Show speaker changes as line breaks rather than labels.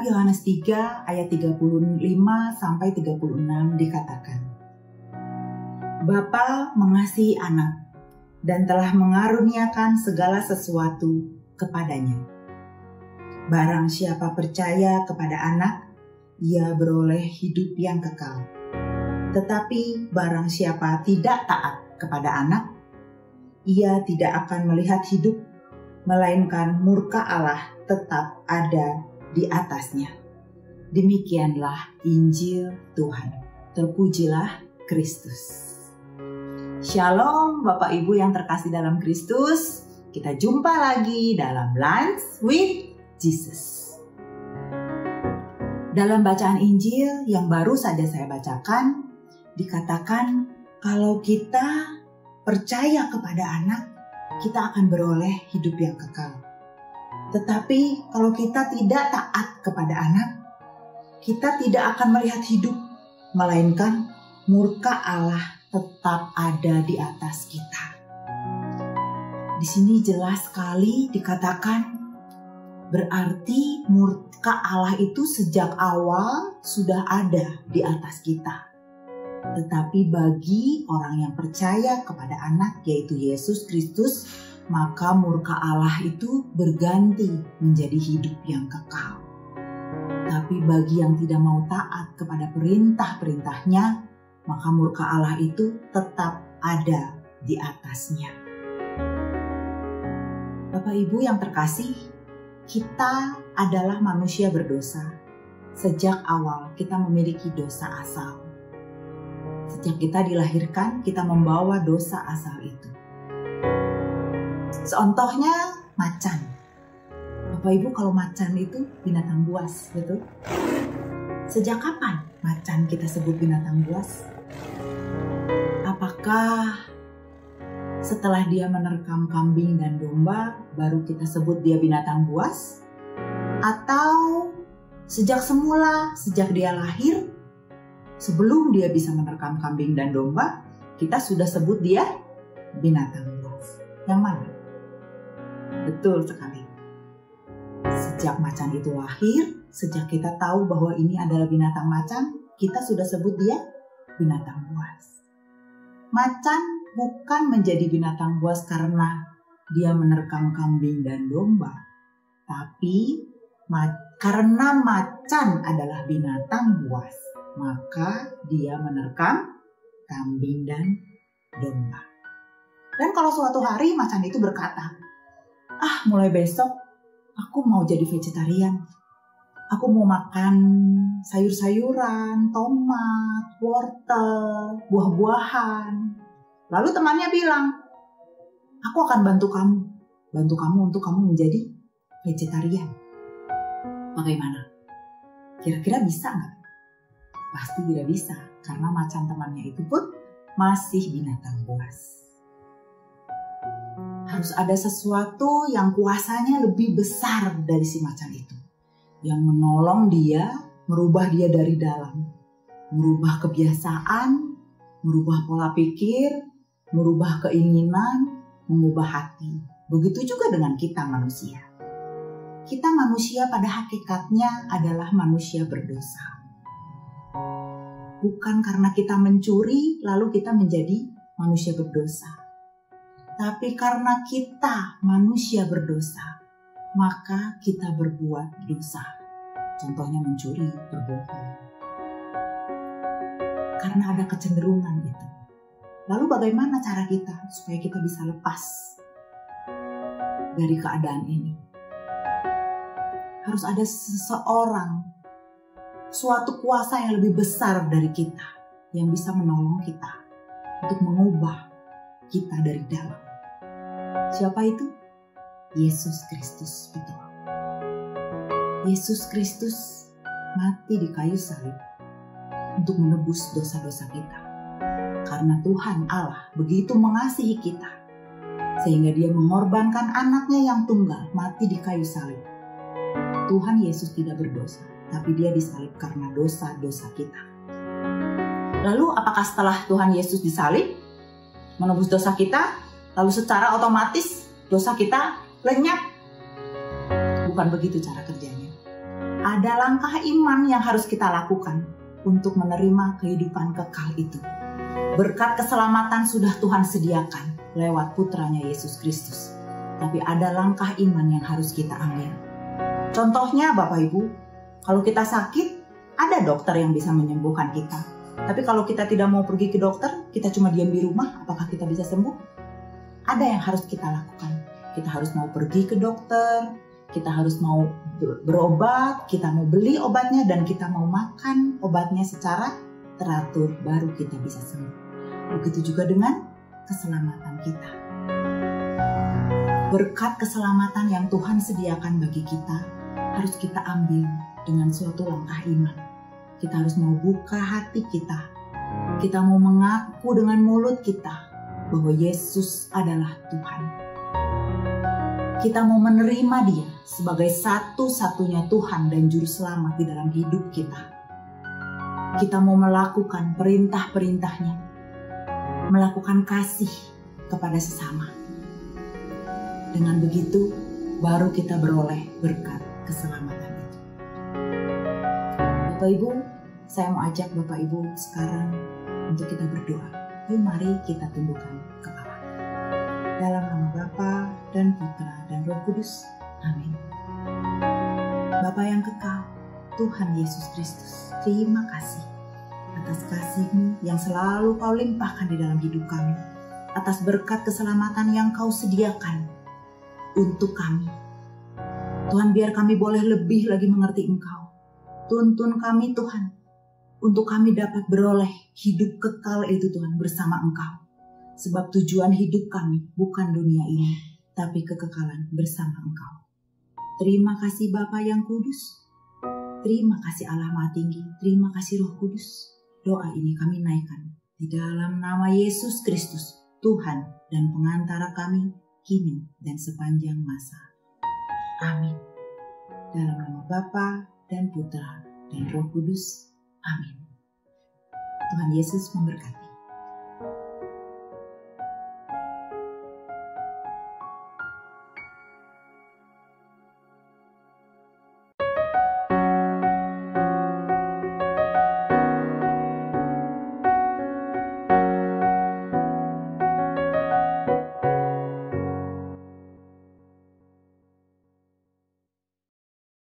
Dalam Yohanes 3 ayat 35 sampai 36 dikatakan, Bapa mengasihi anak dan telah mengaruniakan segala sesuatu kepadanya. Barang siapa percaya kepada anak, ia beroleh hidup yang kekal. Tetapi barang siapa tidak taat kepada anak, ia tidak akan melihat hidup, melainkan murka Allah tetap ada di atasnya. Demikianlah Injil Tuhan. Terpujilah Kristus. Shalom Bapak Ibu yang terkasih dalam Kristus. Kita jumpa lagi dalam Lunch with Jesus. Dalam bacaan Injil yang baru saja saya bacakan, dikatakan kalau kita percaya kepada anak, kita akan beroleh hidup yang kekal. Tetapi kalau kita tidak taat kepada anak, kita tidak akan melihat hidup, melainkan murka Allah tetap ada di atas kita. Di sini jelas sekali dikatakan, berarti murka Allah itu sejak awal sudah ada di atas kita. Tetapi bagi orang yang percaya kepada anak yaitu Yesus Kristus, maka murka Allah itu berganti menjadi hidup yang kekal. Tapi bagi yang tidak mau taat kepada perintah-perintahnya, maka murka Allah itu tetap ada di atasnya. Bapak Ibu yang terkasih, kita adalah manusia berdosa. Sejak awal kita memiliki dosa asal. Sejak kita dilahirkan, kita membawa dosa asal itu. Contohnya macan. Bapak Ibu, kalau macan itu binatang buas, betul? Sejak kapan macan kita sebut binatang buas? Apakah setelah dia menerkam kambing dan domba, baru kita sebut dia binatang buas? Atau sejak semula, sejak dia lahir, sebelum dia bisa menerkam kambing dan domba, kita sudah sebut dia binatang buas? Yang mana? Betul sekali. Sejak macan itu lahir, sejak kita tahu bahwa ini adalah binatang macan, kita sudah sebut dia binatang buas. Macan bukan menjadi binatang buas karena dia menerkam kambing dan domba, tapi karena macan adalah binatang buas, maka dia menerkam kambing dan domba. Dan kalau suatu hari macan itu berkata, mulai besok aku mau jadi vegetarian. Aku mau makan sayur-sayuran, tomat, wortel, buah-buahan. Lalu temannya bilang, aku akan bantu kamu untuk kamu menjadi vegetarian. Bagaimana? Kira-kira bisa nggak? Pasti tidak bisa, karena macan temannya itu pun masih binatang buas. Harus ada sesuatu yang kuasanya lebih besar dari si macan itu, yang menolong dia, merubah dia dari dalam, merubah kebiasaan, merubah pola pikir, merubah keinginan, mengubah hati. Begitu juga dengan kita manusia. Kita manusia pada hakikatnya adalah manusia berdosa. Bukan karena kita mencuri lalu kita menjadi manusia berdosa. Tapi karena kita manusia berdosa, maka kita berbuat dosa. Contohnya mencuri, berbohong. Karena ada kecenderungan itu. Lalu bagaimana cara kita supaya kita bisa lepas dari keadaan ini? Harus ada seseorang, suatu kuasa yang lebih besar dari kita, yang bisa menolong kita untuk mengubah kita dari dalam. Siapa itu? Yesus Kristus, betul. Yesus Kristus mati di kayu salib untuk menebus dosa-dosa kita. Karena Tuhan Allah begitu mengasihi kita, sehingga dia mengorbankan anaknya yang tunggal mati di kayu salib. Tuhan Yesus tidak berdosa, tapi dia disalib karena dosa-dosa kita. Lalu apakah setelah Tuhan Yesus disalib, menebus dosa kita, lalu secara otomatis dosa kita lenyap? Bukan begitu cara kerjanya. Ada langkah iman yang harus kita lakukan untuk menerima kehidupan kekal itu. Berkat keselamatan sudah Tuhan sediakan lewat putranya Yesus Kristus. Tapi ada langkah iman yang harus kita ambil. Contohnya Bapak Ibu, kalau kita sakit, ada dokter yang bisa menyembuhkan kita. Tapi kalau kita tidak mau pergi ke dokter, kita cuma diam di rumah, apakah kita bisa sembuh? Ada yang harus kita lakukan. Kita harus mau pergi ke dokter, kita harus mau berobat, kita mau beli obatnya, dan kita mau makan obatnya secara teratur, baru kita bisa sembuh. Begitu juga dengan keselamatan kita. Berkat keselamatan yang Tuhan sediakan bagi kita, harus kita ambil dengan suatu langkah iman. Kita harus mau buka hati kita. Kita mau mengaku dengan mulut kita bahwa Yesus adalah Tuhan. Kita mau menerima Dia sebagai satu-satunya Tuhan dan Juru Selamat di dalam hidup kita. Kita mau melakukan perintah-perintahnya, melakukan kasih kepada sesama. Dengan begitu, baru kita beroleh berkat keselamatan itu. Bapak Ibu, saya mau ajak Bapak Ibu sekarang untuk kita berdoa. Yuk mari kita tundukkan kepala. Dalam nama Bapa dan Putra dan Roh Kudus. Amin. Bapa yang kekal, Tuhan Yesus Kristus, terima kasih atas kasih-Mu yang selalu Kau limpahkan di dalam hidup kami, atas berkat keselamatan yang Kau sediakan untuk kami. Tuhan, biar kami boleh lebih lagi mengerti Engkau. Tuntun kami Tuhan, untuk kami dapat beroleh hidup kekal itu Tuhan bersama Engkau. Sebab tujuan hidup kami bukan dunia ini, tapi kekekalan bersama Engkau. Terima kasih Bapa yang kudus. Terima kasih Allah Maha Tinggi. Terima kasih Roh Kudus. Doa ini kami naikkan di dalam nama Yesus Kristus, Tuhan dan pengantara kami, kini dan sepanjang masa. Amin. Dalam nama Bapa dan Putra dan Roh Kudus. Amin. Tuhan Yesus memberkati.